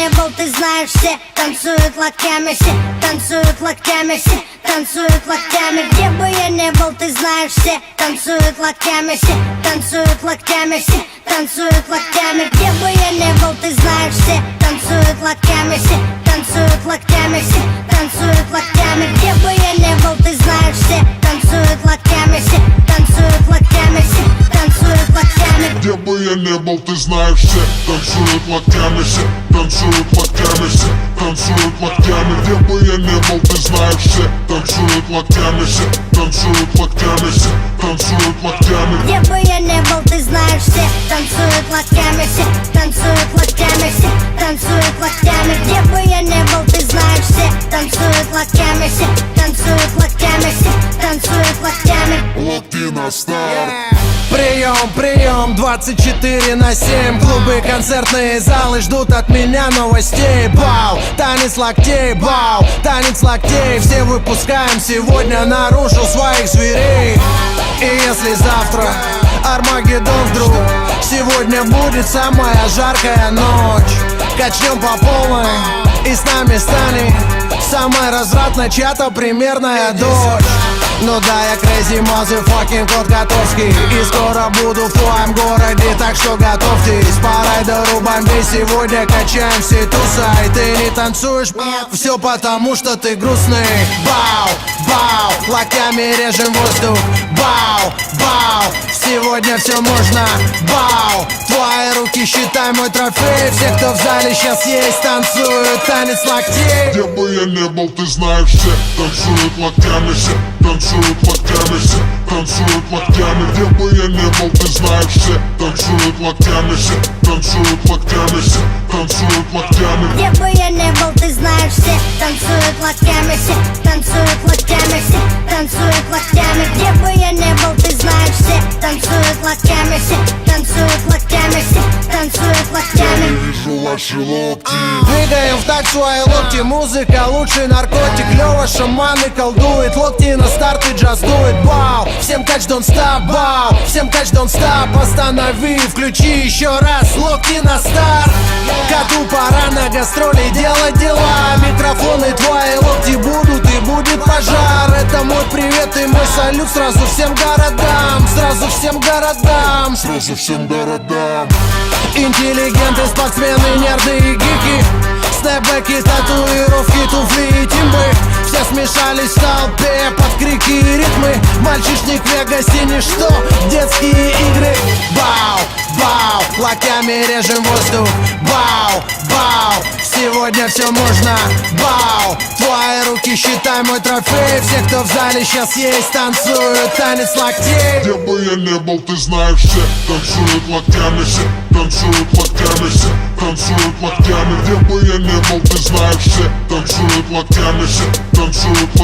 не был, ты знаешь, все танцуют локтями, все танцуют локтями, все танцуют локтями. Где бы я не был, ты знаешь, все танцуют локтями, все танцуют локтями, все танцуют локтями. Где бы я не был, ты знаешь, все танцуют локтями, все танцуют локтями, все танцуют локтями. Где бы я не был, ты знаешь, все танцуют локтями, все танцуют локтями, все танцуют локтями. Где бы я не был, ты знаешь, все танцуют локтями, все танцуют локтями, все танцуют локтями. Где бы я не был, ты знаешь, все танцуют локтями, все танцуют локтями, все танцуют локтями. Где бы я не был, ты знаешь, все танцуют локтями, все танцуют локтями, все танцуют локтями. Где бы я не был, ты знаешь, все танцуют локтями, все танцуют локтями, все танцуют локтями. Локти на старт. Прием, прием, 24/7. Клубы, концертные залы ждут от меня новостей. Бау, танец локтей, бау, танец локтей. Все выпускаем сегодня наружу своих зверей. И если завтра Армагеддон вдруг, сегодня будет самая жаркая ночь. Качнем по полной и с нами станет самая развратная чья-то примерная дочь. Ну да, я crazy motherfucking кот Котовский, и скоро буду в твоем городе, так что готовьтесь. По райдеру бомбей сегодня качаем все туса. И ты не танцуешь, все потому что ты грустный. Бау, бау, локтями режем воздух. Бау, бау, сегодня все можно. Бау, твои руки считай мой трофей. Все, кто в зале сейчас есть, танцуют танец локтей. Где бы я не был, ты знаешь, все танцуют локтями, все танцуют локтями, все танцуют локтями. Где бы я не был, ты знаешь, все танцуют локтями, все танцуют локтями, все танцуют локтями. Где бы я не был, ты знаешь, все танцуют локтями, все танцуют локтями, все танцуют локтями. Где бы я не был, ты знаешь, все танцуют локтями, все танцуют локтями, все танцуют локтями. Вижу ваши локти. Двигаем в такт свои локти, музыка лучший наркотик. Лёва шаманы колдует, локти на старт и джаз дует. Бау, всем кач don't stop, бау, всем кач don't stop. Останови, включи еще раз, локти на старт. Коту пора на гастроли делать дела. Микрофоны твои локти будут и будет пожар. Это мой привет и мой салют сразу всем городам. Сразу всем городам. Сразу всем городам. Интеллигенты, спортсмены, нерды и гики. Снэпбэки, татуировки, туфли и тимбы. Все смешались в толпе под крики и ритмы. Мальчишник в Вегасе ничто, детские игры. Бау, бау, локтями режем воздух. Бау, бау, сегодня все можно. Бау, твои руки считай мой трофей. Все, кто в зале сейчас есть, танцуют танец локтей. Где бы я не был, ты знаешь, все танцуют локтями, все танцуют локтями, все танцуют локтями. Где бы я не был, ты знаешь, все танцуют локтями, все танцуют